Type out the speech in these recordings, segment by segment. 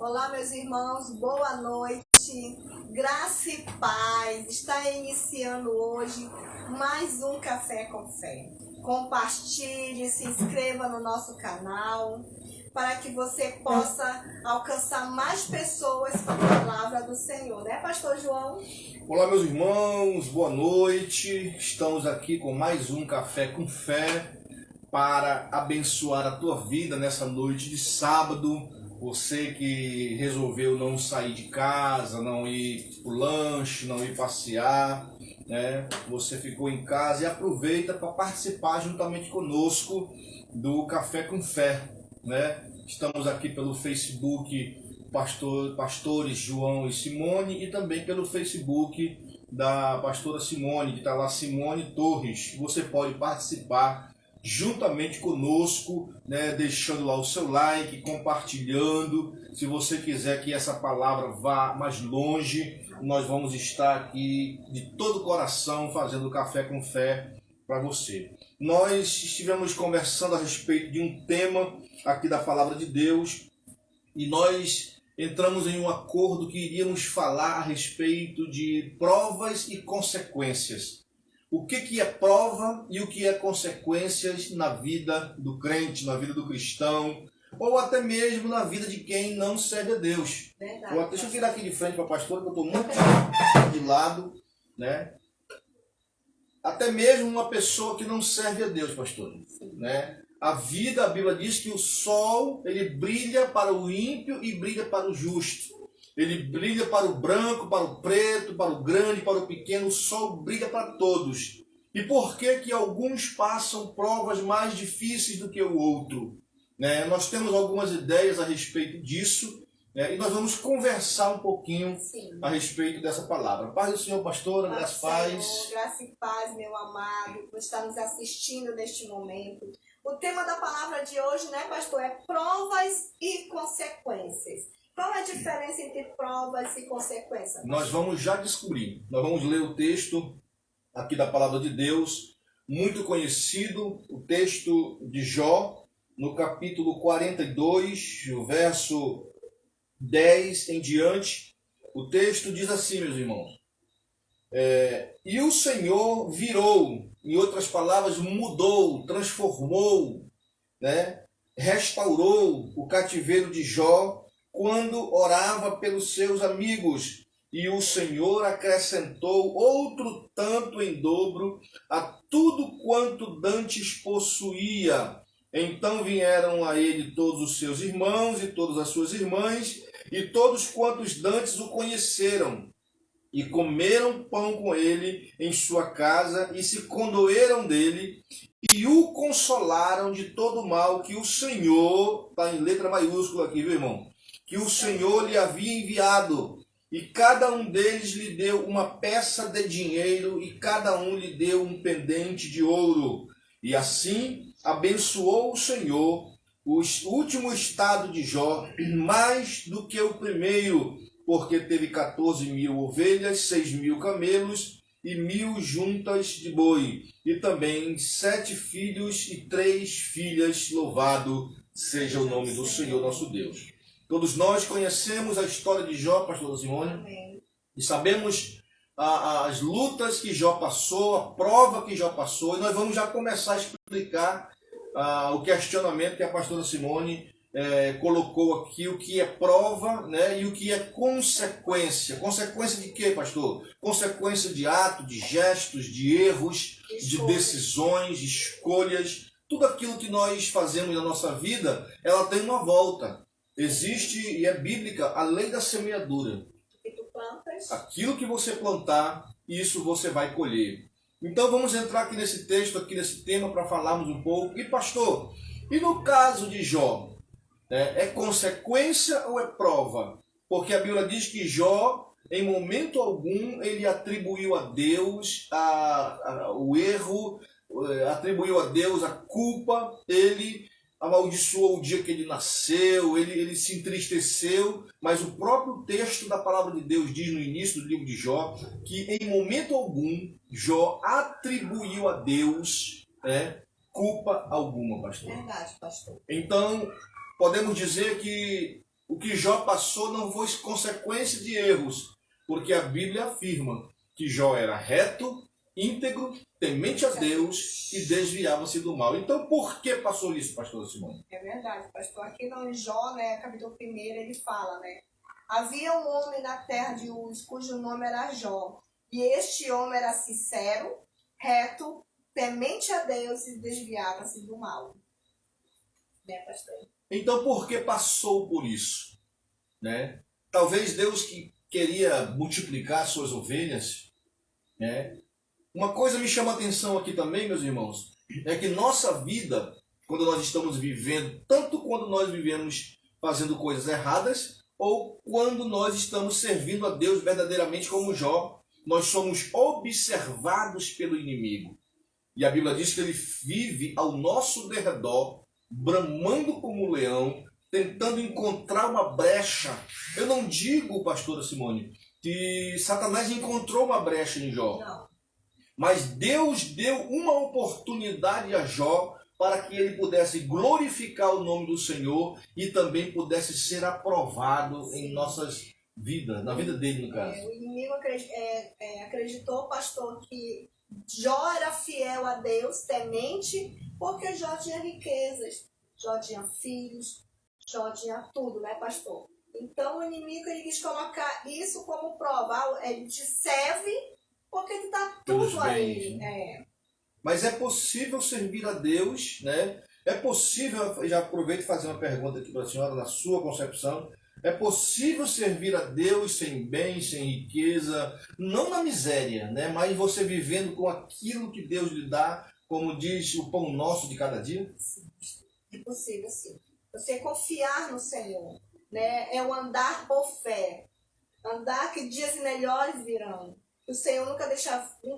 Olá, meus irmãos, boa noite, graça e paz. Está iniciando hoje mais um Café com Fé. Compartilhe, se inscreva no nosso canal para que você possa alcançar mais pessoas com a palavra do Senhor, né, Pastor João? Olá, meus irmãos, boa noite. Estamos aqui com mais um Café com Fé para abençoar a tua vida nessa noite de sábado. Você que resolveu não sair de casa, não ir para o lanche, não ir passear, né? Você ficou em casa e aproveita para participar juntamente conosco do Café com Fé, né? Estamos aqui pelo Facebook Pastores João e Simone e também pelo Facebook da pastora Simone, que está lá, Simone Torres. Você pode participar juntamente conosco, né, deixando lá o seu like, compartilhando. Se você quiser que essa palavra vá mais longe, nós vamos estar aqui de todo o coração fazendo Café com Fé para você. Nós estivemos conversando a respeito de um tema aqui da palavra de Deus e nós entramos em um acordo que iríamos falar a respeito de provas e consequências. O que é prova e o que é consequências na vida do crente, na vida do cristão, ou até mesmo na vida de quem não serve a Deus. Verdade. Deixa eu virar aqui de frente para a pastora, que eu estou muito de lado, né? Até mesmo uma pessoa que não serve a Deus, pastor, né? A vida, a Bíblia diz que o sol, ele brilha para o ímpio e brilha para o justo. Ele brilha para o branco, para o preto, para o grande, para o pequeno. O sol brilha para todos. E por que alguns passam provas mais difíceis do que o outro? Né? Nós temos algumas ideias a respeito disso, né? E nós vamos conversar um pouquinho a respeito dessa palavra. Paz do Senhor, pastora, graça e paz. Graça e paz, meu amado, que está nos assistindo neste momento. O tema da palavra de hoje, né, pastor, é provas e consequências. Qual é a diferença entre provas e consequências? Nós vamos já descobrir. Nós vamos ler o texto aqui da palavra de Deus, muito conhecido, o texto de Jó, no capítulo 42, o verso 10 em diante. O texto diz assim, meus irmãos. E o Senhor virou, em outras palavras, mudou, transformou, né? Restaurou o cativeiro de Jó, quando orava pelos seus amigos, e o Senhor acrescentou outro tanto em dobro a tudo quanto dantes possuía. Então vieram a ele todos os seus irmãos e todas as suas irmãs, e todos quantos dantes o conheceram, e comeram pão com ele em sua casa, e se condoeram dele, e o consolaram de todo o mal que o Senhor, está em letra maiúscula aqui, viu, irmão? Que o Senhor lhe havia enviado, e cada um deles lhe deu uma peça de dinheiro, e cada um lhe deu um pendente de ouro. E assim abençoou o Senhor o último estado de Jó, mais do que o primeiro, porque teve 14.000 ovelhas, 6.000 camelos e 1.000 juntas de boi, e também 7 filhos e 3 filhas. Louvado seja o nome do Senhor nosso Deus. Todos nós conhecemos a história de Jó, pastor Simone. Amém. E sabemos as lutas que Jó passou, a prova que Jó passou, e nós vamos já começar a explicar o questionamento que a pastora Simone colocou aqui, o que é prova, né, e o que é consequência. Consequência de quê, pastor? Consequência de atos, de gestos, de erros, de decisões, de escolhas. Tudo aquilo que nós fazemos na nossa vida, ela tem uma volta. Existe, e é bíblica, a lei da semeadura. E tu plantas? Aquilo que você plantar, isso você vai colher. Então vamos entrar aqui nesse texto, aqui nesse tema, para falarmos um pouco. E pastor, e no caso de Jó, é consequência ou é prova? Porque a Bíblia diz que Jó, em momento algum, ele atribuiu a Deus o erro, atribuiu a Deus a culpa, ele amaldiçoou o dia que ele nasceu, ele se entristeceu, mas o próprio texto da palavra de Deus diz no início do livro de Jó, que em momento algum, Jó atribuiu a Deus culpa alguma, pastor. Verdade, pastor. Então, podemos dizer que O que Jó passou não foi consequência de erros, porque a Bíblia afirma que Jó era reto, íntegro, temente a Deus e desviava-se do mal. Então, por que passou isso, pastor Simone? É verdade, pastor. Aqui no Jó, né, capítulo 1, ele fala, né? Havia um homem na terra de Uz, cujo nome era Jó. E este homem era sincero, reto, temente a Deus e desviava-se do mal. Né, pastor? Então, por que passou por isso? Né? Talvez Deus que queria multiplicar suas ovelhas, né? Uma coisa me chama a atenção aqui também, meus irmãos, é que nossa vida, quando nós estamos vivendo, tanto quando nós vivemos fazendo coisas erradas, ou quando nós estamos servindo a Deus verdadeiramente como Jó, nós somos observados pelo inimigo. E a Bíblia diz que ele vive ao nosso derredor, bramando como um leão, tentando encontrar uma brecha. Eu não digo, pastora Simone, que Satanás encontrou uma brecha em Jó. Não. Mas Deus deu uma oportunidade a Jó para que ele pudesse glorificar o nome do Senhor e também pudesse ser aprovado em nossas vidas, na vida dele, no caso. O inimigo acreditou, pastor, que Jó era fiel a Deus, temente, porque Jó tinha riquezas, Jó tinha filhos, Jó tinha tudo, né, pastor? Então o inimigo ele quis colocar isso como prova. Ele te serve porque te dá Pelos tudo bens, aí. né? Mas é possível servir a Deus, né? É possível, já aproveito e fazer uma pergunta aqui para a senhora, na sua concepção, é possível servir a Deus sem bens, sem riqueza, não na miséria, né? Mas você vivendo com aquilo que Deus lhe dá, como diz o pão nosso de cada dia? Sim, é possível, sim. Você confiar no Senhor, né? É o andar por fé. Andar que dias melhores virão. O Senhor nunca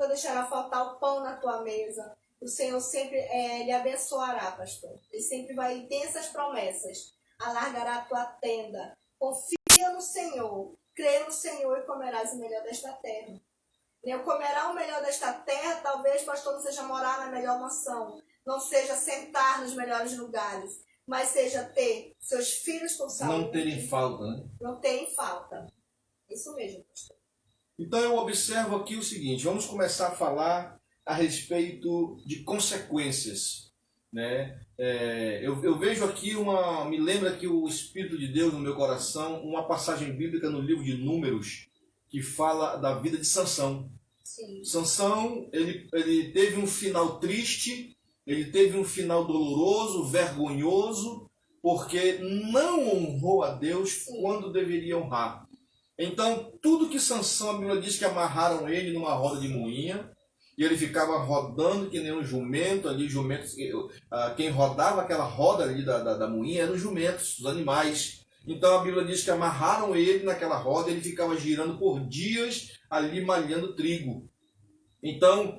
deixará faltar o pão na tua mesa. O Senhor sempre lhe abençoará, pastor. Ele sempre vai ter essas promessas. Alargará a tua tenda. Confia no Senhor. Crê no Senhor e comerás o melhor desta terra. Eu comerá o melhor desta terra, talvez, pastor, não seja morar na melhor mansão. Não seja sentar nos melhores lugares. Mas seja ter seus filhos com saúde. Não terem falta, né? Não terem falta. Isso mesmo, pastor. Então eu observo aqui o seguinte, vamos começar a falar a respeito de consequências, né? Eu vejo aqui me lembra aqui o Espírito de Deus no meu coração, uma passagem bíblica no livro de Números, que fala da vida de Sansão. Sim. Sansão, ele teve um final triste, ele teve um final doloroso, vergonhoso, porque não honrou a Deus quando deveria honrar. Então, tudo que Sansão, a Bíblia diz que amarraram ele numa roda de moinha, e ele ficava rodando que nem um jumento, ali jumentos, quem rodava aquela roda ali da moinha eram os jumentos, os animais. Então a Bíblia diz que amarraram ele naquela roda, ele ficava girando por dias ali malhando trigo. Então,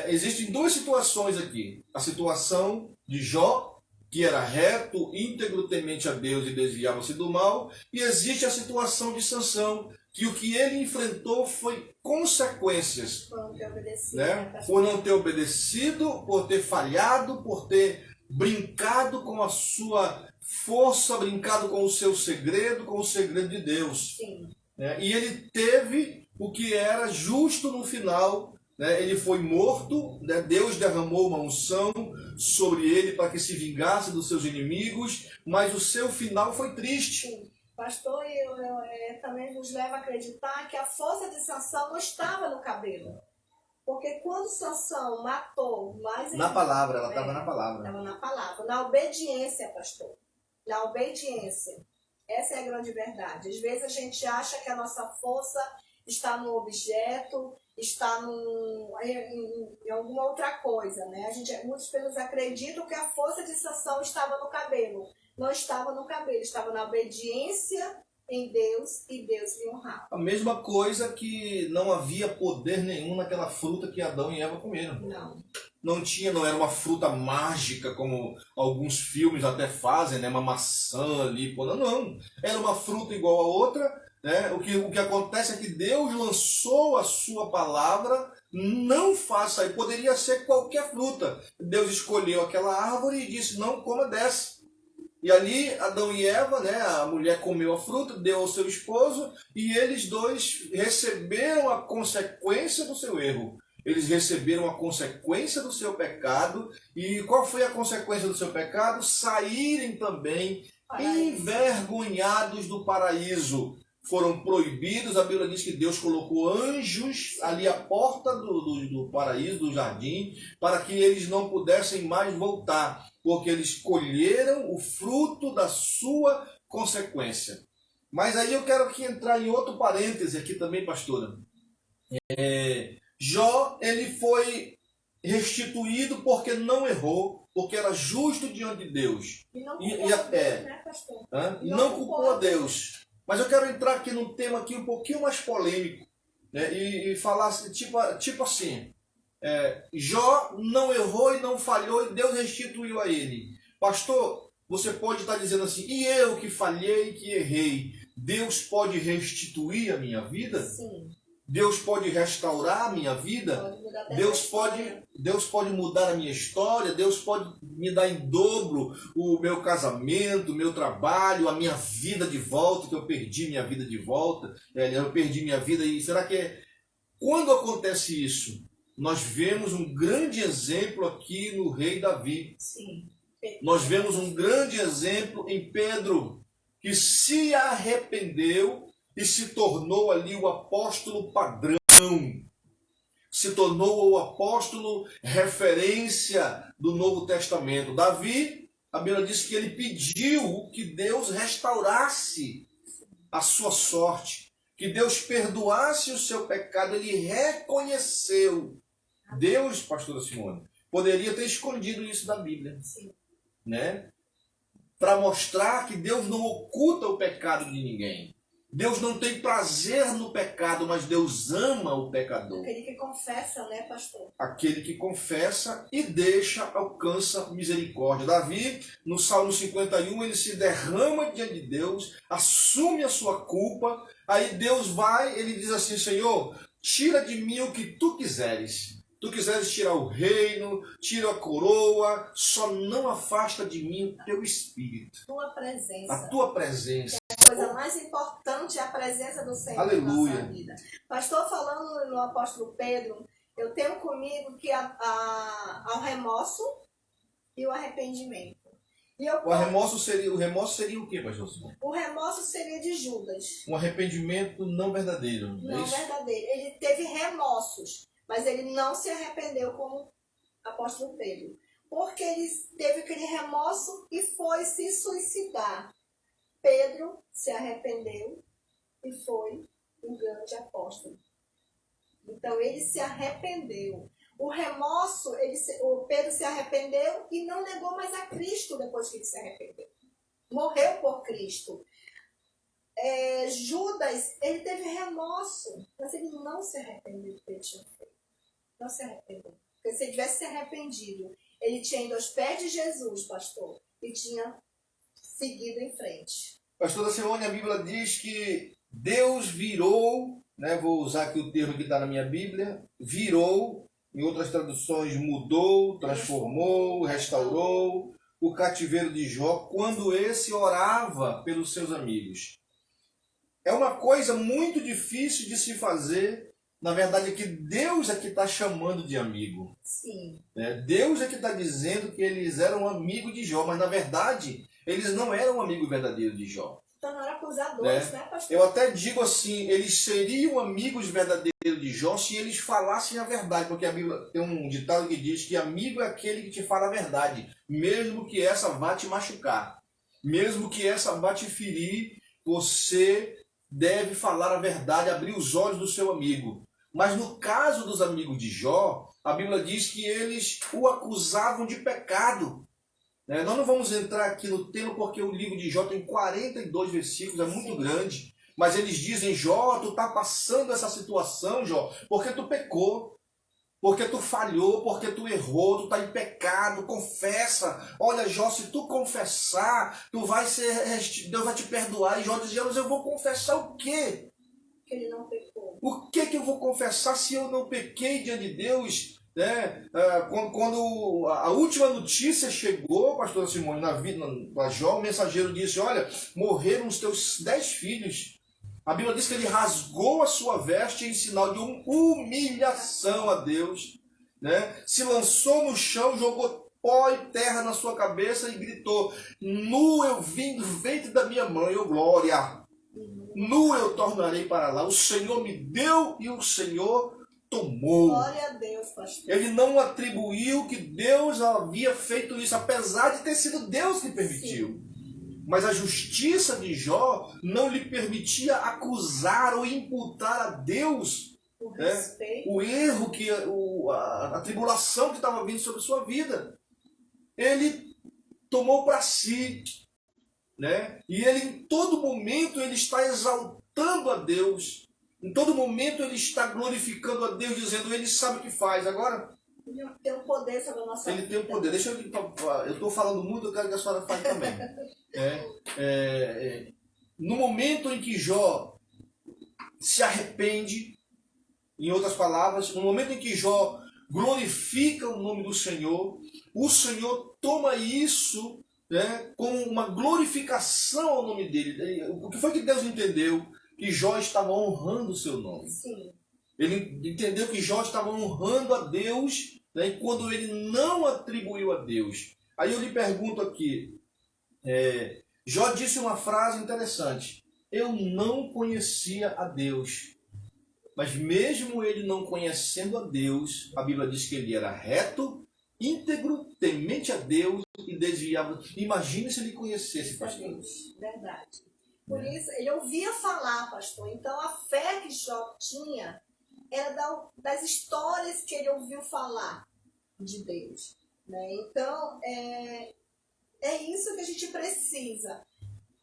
existem duas situações aqui. A situação de Jó, que era reto, íntegro, temente a Deus e desviava-se do mal. E existe a situação de Sansão, que o que ele enfrentou foi consequências. Por não ter obedecido, né? Por não ter obedecido, por ter falhado, por ter brincado com a sua força, brincado com o seu segredo, com o segredo de Deus. Sim. Né? E ele teve o que era justo no final. Né? Ele foi morto, né? Deus derramou uma unção sobre ele para que se vingasse dos seus inimigos, mas o seu final foi triste. Sim. Pastor, eu também nos leva a acreditar que a força de Sansão não estava no cabelo. Porque quando Sansão matou mais... Na palavra, ela estava na palavra. Estava na palavra, na obediência, pastor. Na obediência. Essa é a grande verdade. Às vezes a gente acha que a nossa força está no objeto, está em alguma outra coisa, né? Muitas pessoas acreditam que a força de Sansão estava no cabelo. Não estava no cabelo, estava na obediência em Deus e Deus lhe honrava. A mesma coisa que não havia poder nenhum naquela fruta que Adão e Eva comeram. Não era uma fruta mágica como alguns filmes até fazem, né? Uma maçã ali, não. Era uma fruta igual a outra, né? O que acontece é que Deus lançou a sua palavra, não faça, e poderia ser qualquer fruta. Deus escolheu aquela árvore e disse, não coma dessa. E ali Adão e Eva, né, a mulher comeu a fruta, deu ao seu esposo e eles dois receberam a consequência do seu erro. Eles receberam a consequência do seu pecado. E qual foi a consequência do seu pecado? Saírem também envergonhados do paraíso. Foram proibidos, a Bíblia diz que Deus colocou anjos ali à porta do paraíso, do jardim, para que eles não pudessem mais voltar, porque eles colheram o fruto da sua consequência. Mas aí eu quero aqui entrar em outro parêntese aqui também, pastora. Jó, ele foi restituído porque não errou, porque era justo diante de Deus. E não culpou a Deus, né, pastor? Não culpou a Deus. Mas eu quero entrar aqui num tema aqui um pouquinho mais polêmico, né? E falar tipo assim, Jó não errou e não falhou e Deus restituiu a ele. Pastor, você pode estar dizendo assim, e eu que falhei, que errei, Deus pode restituir a minha vida? Sim. Deus pode restaurar a minha vida? Pode mudar até Deus pode mudar a minha história, Deus pode me dar em dobro o meu casamento, o meu trabalho, a minha vida de volta, que eu perdi minha vida de volta, eu perdi minha vida. E será que quando acontece isso, nós vemos um grande exemplo aqui no rei Davi. Sim. Nós vemos um grande exemplo em Pedro, que se arrependeu e se tornou ali o apóstolo padrão, se tornou o apóstolo referência do Novo Testamento. Davi, a Bíblia diz que ele pediu que Deus restaurasse a sua sorte, que Deus perdoasse o seu pecado. Ele reconheceu. Deus, pastora Simone, poderia ter escondido isso da Bíblia, Sim. né? Para mostrar que Deus não oculta o pecado de ninguém. Deus não tem prazer no pecado, mas Deus ama o pecador. Aquele que confessa, né, pastor? Aquele que confessa e deixa, alcança misericórdia. Davi, no Salmo 51, ele se derrama diante de Deus, assume a sua culpa, aí Deus vai, ele diz assim, Senhor, tira de mim o que tu quiseres. Tu quiseres tirar o reino, tira a coroa, só não afasta de mim o teu espírito. Tua presença. A tua presença. A coisa mais importante é a presença do Senhor Aleluia. na nossa vida. Pastor, falando no apóstolo Pedro, eu tenho comigo que há o remorso e o arrependimento. E O remorso seria o quê, pastor Simão? O remorso seria de Judas. Um arrependimento não verdadeiro. Não verdadeiro. Ele teve remorsos, mas ele não se arrependeu como apóstolo Pedro. Porque ele teve aquele remorso e foi se suicidar. Pedro se arrependeu e foi um grande apóstolo. Então ele se arrependeu. O remorso, o Pedro se arrependeu e não negou mais a Cristo depois que ele se arrependeu. Morreu por Cristo. Judas, ele teve remorso, mas ele não se arrependeu do que ele tinha feito. Não se arrependeu. Porque se ele tivesse se arrependido, ele tinha ido aos pés de Jesus, pastor, e tinha seguido em frente. Pastora Simone, a Bíblia diz que Deus virou, né, vou usar aqui o termo que está na minha Bíblia, virou, em outras traduções mudou, transformou, restaurou o cativeiro de Jó quando esse orava pelos seus amigos. É uma coisa muito difícil de se fazer. Na verdade, é que Deus é que está chamando de amigo. Sim. Deus é que está dizendo que eles eram amigos de Jó, mas na verdade, eles não eram amigos verdadeiros de Jó. Então não eram acusadores, né, pastor? Eu até digo assim, eles seriam amigos verdadeiros de Jó se eles falassem a verdade, porque a Bíblia tem um ditado que diz que amigo é aquele que te fala a verdade, mesmo que essa vá te machucar, mesmo que essa vá te ferir, você deve falar a verdade, abrir os olhos do seu amigo. Mas no caso dos amigos de Jó, a Bíblia diz que eles o acusavam de pecado. Nós não vamos entrar aqui no tema porque o livro de Jó tem 42 versículos, é muito grande. Mas eles dizem, Jó, tu está passando essa situação, Jó, porque tu pecou, porque tu falhou, porque tu errou, tu está em pecado, confessa. Olha, Jó, se tu confessar, Deus vai te perdoar. E Jó diz, mas eu vou confessar o quê? Que ele não pecou. O que eu vou confessar se eu não pequei diante de Deus? né? Quando a última notícia chegou, pastora Simone, na vida da Jó, o mensageiro disse, olha, morreram os teus 10 filhos. A Bíblia diz que ele rasgou a sua veste em sinal de humilhação a Deus, né? Se lançou no chão, jogou pó e terra na sua cabeça e gritou, nu eu vim do ventre da minha mãe, ô glória! Nu eu tornarei para lá. O Senhor me deu e o Senhor tomou. Glória a Deus, pastor. Ele não atribuiu que Deus havia feito isso, apesar de ter sido Deus que permitiu. Sim. Mas a justiça de Jó não lhe permitia acusar ou imputar a Deus o erro, a tribulação que estava vindo sobre a sua vida. Ele tomou para si, né? E ele em todo momento ele está exaltando a Deus. Em todo momento ele está glorificando a Deus, dizendo, ele sabe o que faz. Agora, ele tem o poder sobre a nossa vida. Ele tem o poder. Deixa eu estou falando muito, eu quero que a senhora fale também. No momento em que Jó se arrepende, em outras palavras, no momento em que Jó glorifica o nome do Senhor, o Senhor toma isso, né, como uma glorificação ao nome dele. O que foi que Deus entendeu? Que Jó estava honrando o seu nome. Sim. Ele entendeu que Jó estava honrando a Deus, né, quando ele não atribuiu a Deus. Aí eu lhe pergunto aqui, Jó disse uma frase interessante, eu não conhecia a Deus, mas mesmo ele não conhecendo a Deus, a Bíblia diz que ele era reto, íntegro, temente a Deus e desviava. Imagine se ele conhecesse, pastor. Verdade. Por isso, ele ouvia falar, pastor. Então, a fé que Jó tinha era das histórias que ele ouviu falar de Deus, né? Então, é isso que a gente precisa.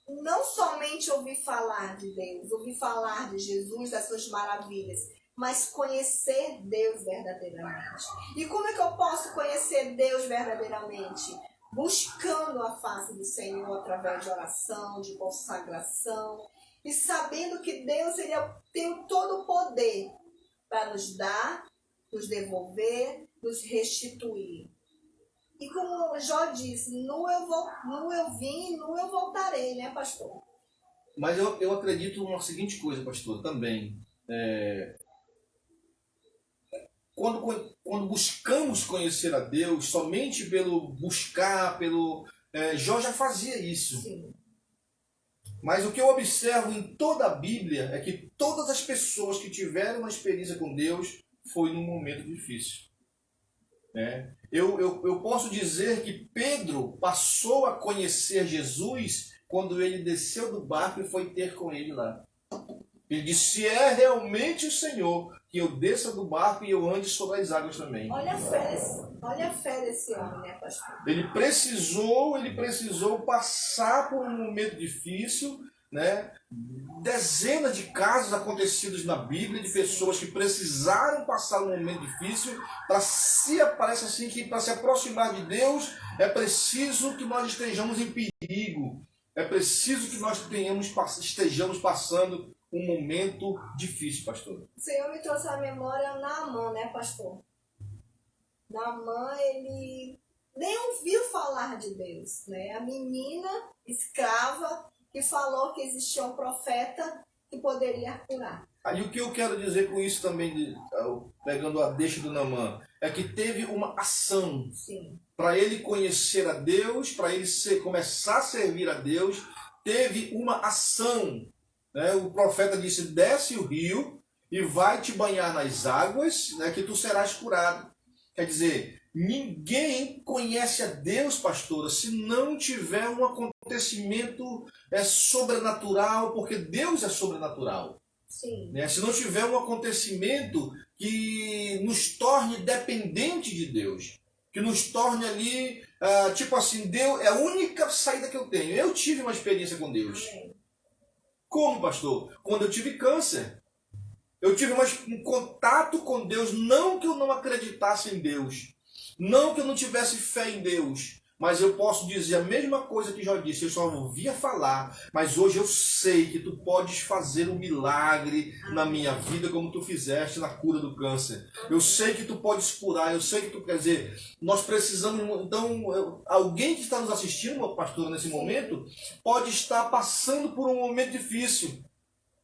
Não somente ouvir falar de Deus, ouvir falar de Jesus, das suas maravilhas, mas conhecer Deus verdadeiramente. E como é que eu posso conhecer Deus verdadeiramente? Buscando a face do Senhor através de oração, de consagração, e sabendo que Deus ele tem todo o poder para nos dar, nos devolver, nos restituir. E como Jó disse, nu eu vim, nu eu voltarei, né, pastor? Mas eu acredito numa seguinte coisa, pastor, também. Quando buscamos conhecer a Deus, somente pelo buscar, Jó já fazia isso. Sim. Mas o que eu observo em toda a Bíblia é que todas as pessoas que tiveram uma experiência com Deus foi num momento difícil. Eu posso dizer que Pedro passou a conhecer Jesus quando ele desceu do barco e foi ter com ele lá. Ele disse, se é realmente o Senhor, que eu desça do barco e eu ande sobre as águas também. Olha a fé desse homem, né, pastor? Ele precisou passar por um momento difícil, né? Dezenas de casos acontecidos na Bíblia de pessoas que precisaram passar um momento difícil parece assim que para se aproximar de Deus é preciso que nós estejamos em perigo, é preciso que nós estejamos passando um momento difícil, pastor. O Senhor me trouxe à memória Naamã, né, pastor? Naamã, ele nem ouviu falar de Deus, né? A menina escrava que falou que existia um profeta que poderia curar. Aí o que eu quero dizer com isso também, pegando a deixa do Naamã, é que teve uma ação para ele conhecer a Deus, para ele começar a servir a Deus, teve uma ação. Né? O profeta disse, desce o rio e vai te banhar nas águas, né, que tu serás curado. Quer dizer, ninguém conhece a Deus, pastora, se não tiver um acontecimento sobrenatural, porque Deus é sobrenatural. Sim. Né? Se não tiver um acontecimento que nos torne dependente de Deus, que nos torne ali, tipo assim, Deus é a única saída que eu tenho. Eu tive uma experiência com Deus. Amém. Como, pastor? Quando eu tive câncer. Eu tive um contato com Deus, não que eu não acreditasse em Deus, não que eu não tivesse fé em Deus, mas eu posso dizer a mesma coisa que Jó disse, eu só ouvia falar, mas hoje eu sei que tu podes fazer um milagre na minha vida como tu fizeste na cura do câncer. Eu sei que tu podes curar, eu sei que tu, quer dizer, nós precisamos, então, alguém que está nos assistindo, meu pastor, nesse momento, pode estar passando por um momento difícil.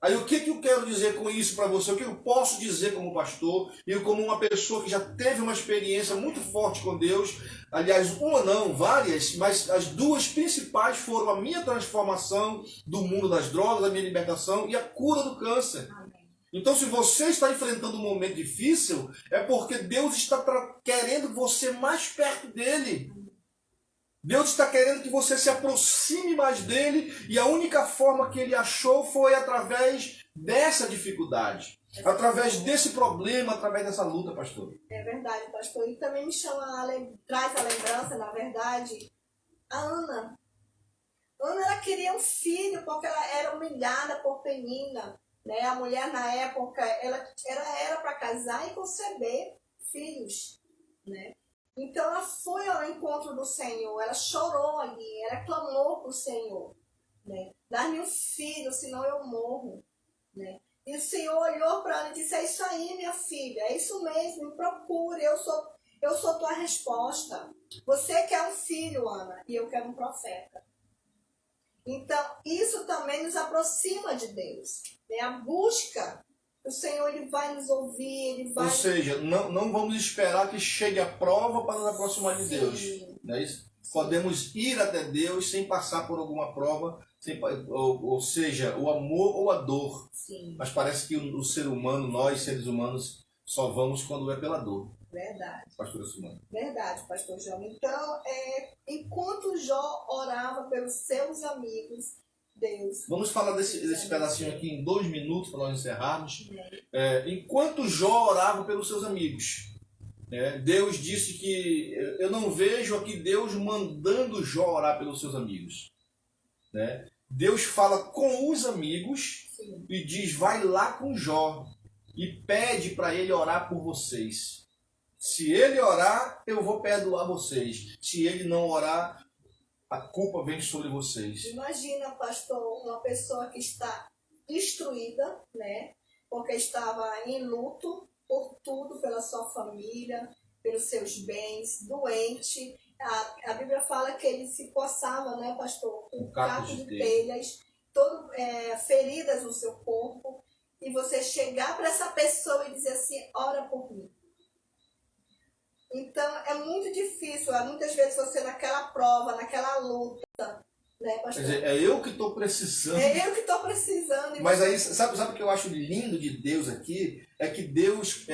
Aí o que eu quero dizer com isso para você? O que eu posso dizer como pastor e como uma pessoa que já teve uma experiência muito forte com Deus? Aliás, uma não, várias, mas as duas principais foram a minha transformação do mundo das drogas, a minha libertação e a cura do câncer. Então, se você está enfrentando um momento difícil, é porque Deus está querendo você mais perto dele. Deus está querendo que você se aproxime mais dele e a única forma que ele achou foi através dessa dificuldade, através desse problema, através dessa luta, pastor. É verdade, pastor. E também me traz a lembrança, na verdade, a Ana. Ana, ela queria um filho porque ela era humilhada por Penina, né? A mulher na época, ela era para casar e conceber filhos, né? Então ela foi ao encontro do Senhor, ela chorou ali, ela clamou para o Senhor, né? Dá-me um filho, senão eu morro, né? E o Senhor olhou para ela e disse, é isso aí, minha filha, é isso mesmo, me procure, eu sou tua resposta. Você quer um filho, Ana, e eu quero um profeta. Então, isso também nos aproxima de Deus, né? A busca. O Senhor, ele vai nos ouvir, ele vai... Ou seja, não vamos esperar que chegue a prova para nos aproximar de Deus. Não é isso? Podemos ir até Deus sem passar por alguma prova, ou seja, o amor ou a dor. Sim. Mas parece que o ser humano, nós seres humanos, só vamos quando é pela dor. Verdade. Pastora Simone. Verdade, pastor João. Então, enquanto Jó orava pelos seus amigos, Deus. Vamos falar desse pedacinho aqui em 2 minutos para nós encerrarmos. Enquanto Jó orava pelos seus amigos, Deus disse que eu não vejo aqui Deus mandando Jó orar pelos seus amigos. Deus fala com os amigos. Sim. E diz, vai lá com Jó e pede para ele orar por vocês. Se ele orar, eu vou perdoar vocês. Se ele não orar, a culpa vem sobre vocês. Imagina, pastor, uma pessoa que está destruída, né? Porque estava em luto por tudo, pela sua família, pelos seus bens, doente. A Bíblia fala que ele se coçava, né, pastor? Com cacos de telhas, feridas no seu corpo. E você chegar para essa pessoa e dizer assim, ora por mim. Então, é muito difícil. Muitas vezes você naquela prova, naquela luta, né, pastor? Quer dizer, é eu que estou precisando. É eu que estou precisando. Mas você... aí, sabe o que eu acho lindo de Deus aqui? É que Deus,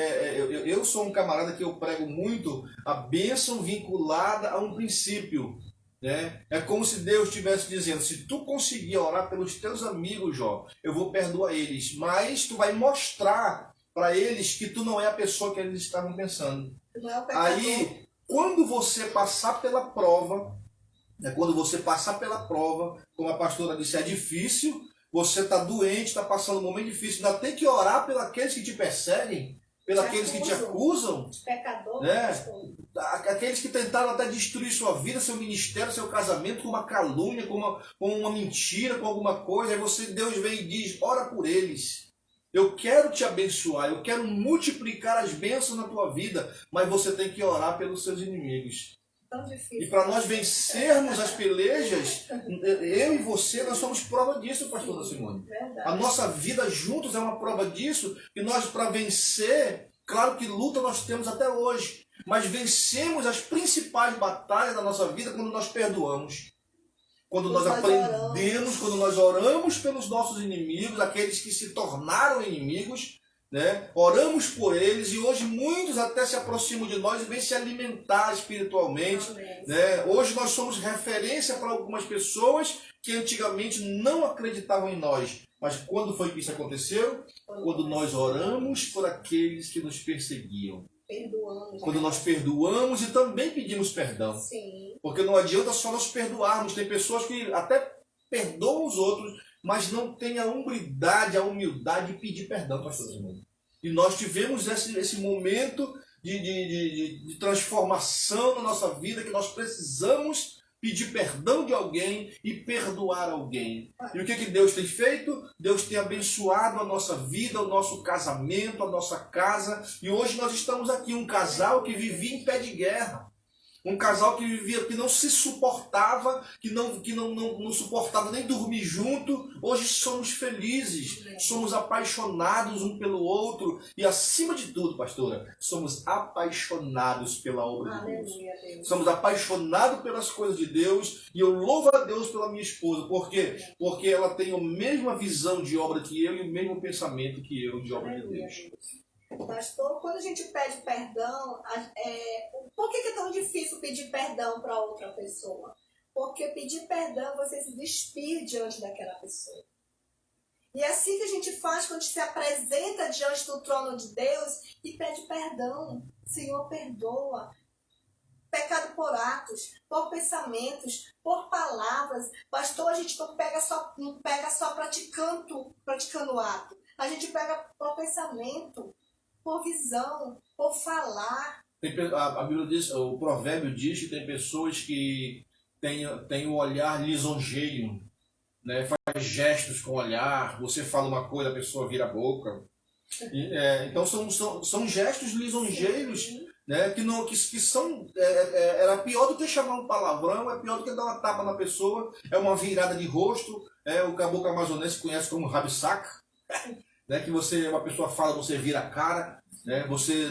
eu sou um camarada que eu prego muito a bênção vinculada a um princípio. Né? É como se Deus estivesse dizendo, se tu conseguir orar pelos teus amigos, Jó, eu vou perdoar eles. Mas tu vai mostrar para eles que tu não é a pessoa que eles estavam pensando. Aí, quando você passar pela prova, como a pastora disse, é difícil, você está doente, está passando um momento difícil, ainda tem que orar pelos aqueles que te perseguem, pelos aqueles que te acusam, pecador, né? Aqueles que tentaram até destruir sua vida, seu ministério, seu casamento, com uma calúnia, com uma mentira, com alguma coisa. Aí Deus vem e diz, ora por eles. Eu quero te abençoar, eu quero multiplicar as bênçãos na tua vida, mas você tem que orar pelos seus inimigos. Tão difícil. E para nós vencermos as pelejas, eu e você, nós somos prova disso, pastora Simone. Verdade. A nossa vida juntos é uma prova disso, e nós, para vencer, claro que luta nós temos até hoje, mas vencemos as principais batalhas da nossa vida quando nós perdoamos. Quando nós aprendemos, quando nós oramos pelos nossos inimigos, aqueles que se tornaram inimigos, né? Oramos por eles e hoje muitos até se aproximam de nós e vêm se alimentar espiritualmente. Né? Hoje nós somos referência para algumas pessoas que antigamente não acreditavam em nós. Mas quando foi que isso aconteceu? Quando nós oramos por aqueles que nos perseguiam. Perdoamos. Quando nós perdoamos e também pedimos perdão. Sim. Porque não adianta só nós perdoarmos. Tem pessoas que até perdoam os outros, mas não têm a hombridade, a humildade de pedir perdão, pastor Simone. E nós tivemos esse momento de transformação na nossa vida, que nós precisamos pedir perdão de alguém e perdoar alguém. E o que Deus tem feito? Deus tem abençoado a nossa vida, o nosso casamento, a nossa casa. E hoje nós estamos aqui, um casal que vivia em pé de guerra. Um casal que vivia, que não se suportava, que não suportava nem dormir junto. Hoje somos felizes, somos apaixonados um pelo outro. E acima de tudo, pastora, somos apaixonados pela obra de Deus. Somos apaixonados pelas coisas de Deus. E eu louvo a Deus pela minha esposa. Por quê? Porque ela tem a mesma visão de obra que eu e o mesmo pensamento que eu de obra de Deus. Pastor, quando a gente pede perdão, por que é tão difícil pedir perdão para outra pessoa? Porque pedir perdão, você se despir diante daquela pessoa. E é assim que a gente faz quando a gente se apresenta diante do trono de Deus e pede perdão. Senhor, perdoa. Pecado por atos, por pensamentos, por palavras. Pastor, a gente não pega só praticando o ato. A gente pega por pensamento, por visão, por falar. A Bíblia diz, o provérbio diz que tem pessoas que têm o olhar lisonjeio, né? Faz gestos com o olhar, você fala uma coisa, a pessoa vira a boca. Então são gestos lisonjeiros, né? que são... era pior do que chamar um palavrão, é pior do que dar uma tapa na pessoa, é uma virada de rosto, o caboclo amazonense conhece como rabisaca, né? Que uma pessoa fala, você vira a cara, né? Você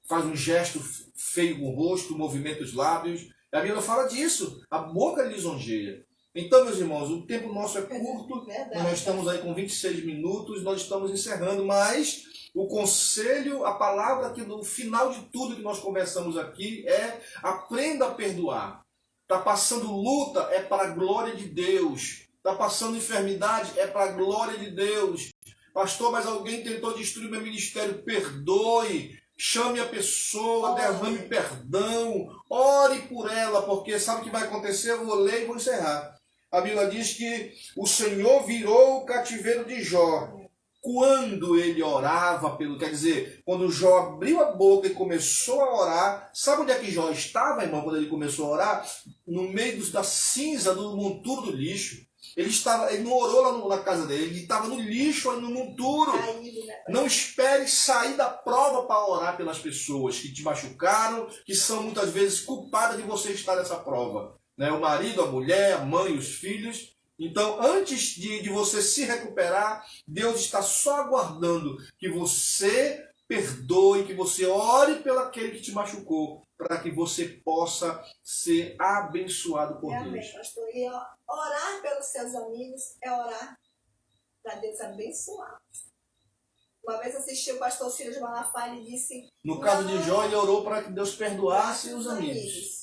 faz um gesto feio com o rosto, movimenta os lábios. A Bíblia fala disso, a boca lisonjeia. Então, meus irmãos, o tempo nosso é curto, nós estamos aí com 26 minutos, nós estamos encerrando, mas o conselho, a palavra aqui no final de tudo que nós conversamos aqui é: aprenda a perdoar. Está passando luta, é para a glória de Deus. Está passando enfermidade, é para a glória de Deus. Pastor, mas alguém tentou destruir meu ministério. Perdoe, chame a pessoa, derrame perdão, ore por ela, porque sabe o que vai acontecer? Eu vou ler e vou encerrar. A Bíblia diz que o Senhor virou o cativeiro de Jó quando ele orava quer dizer, quando Jó abriu a boca e começou a orar. Sabe onde é que Jó estava, irmão, quando ele começou a orar? No meio da cinza, do monturo do lixo. Ele não orou lá na casa dele, ele estava no lixo, no monturo. Não espere sair da prova para orar pelas pessoas que te machucaram, que são muitas vezes culpadas de você estar nessa prova. O marido, a mulher, a mãe, os filhos. Então, antes de você se recuperar, Deus está só aguardando que você perdoe, que você ore pelo aquele que te machucou, para que você possa ser abençoado por Deus. Amém, pastor. E orar pelos seus amigos é orar para Deus abençoar. Uma vez assisti o pastor Ciro de Malafaia e disse... No caso de Jó, ele orou para que Deus perdoasse os amigos.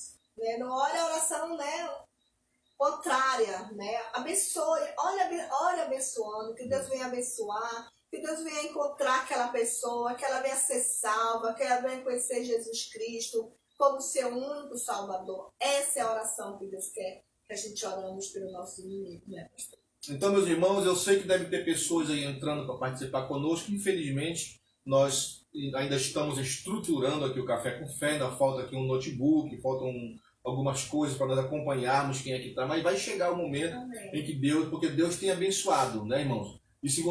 Não ore a oração, contrária, abençoe, ore abençoando, que Deus venha abençoar, que Deus venha encontrar aquela pessoa, que ela venha ser salva, que ela venha conhecer Jesus Cristo como seu único Salvador. Essa é a oração que Deus quer que a gente oramos pelo nosso inimigo, pastor? Então, meus irmãos, eu sei que deve ter pessoas aí entrando para participar conosco. Infelizmente, nós ainda estamos estruturando aqui o Café com Fé, ainda falta aqui um notebook, faltam algumas coisas para nós acompanharmos quem é que está, mas vai chegar o momento em que porque Deus tem abençoado, né, irmãos? E se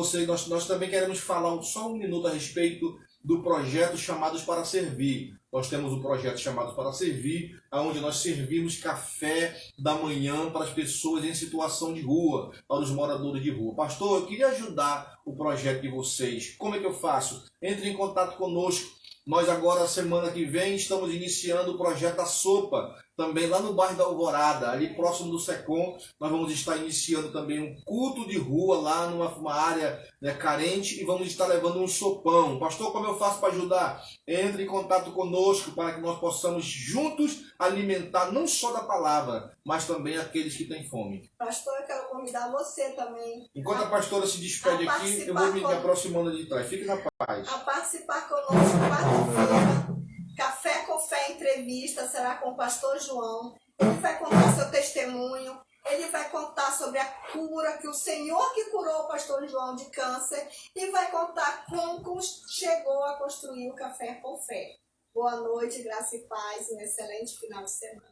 nós também queremos falar só um minuto a respeito do projeto Chamados para Servir. Nós temos um projeto Chamados para Servir, onde nós servimos café da manhã para as pessoas em situação de rua, para os moradores de rua. Pastor, eu queria ajudar o projeto de vocês. Como é que eu faço? Entre em contato conosco. Nós agora, semana que vem, estamos iniciando o projeto da sopa, também lá no bairro da Alvorada, ali próximo do Secom. Nós vamos estar iniciando também um culto de rua lá numa área carente e vamos estar levando um sopão. Pastor, como eu faço para ajudar? Entre em contato conosco para que nós possamos juntos alimentar não só da palavra, mas também aqueles que têm fome. Pastor, eu quero convidar você também. Enquanto a pastora se despede aqui, eu vou me aproximando de trás. Fique na paz. A participar conosco quarta-feira. Café com Fé Entrevista será com o pastor João. Ele vai contar seu testemunho. Ele vai contar sobre a cura, que o Senhor que curou o pastor João de câncer. E vai contar como chegou a construir o Café com Fé. Boa noite, graça e paz, um excelente final de semana.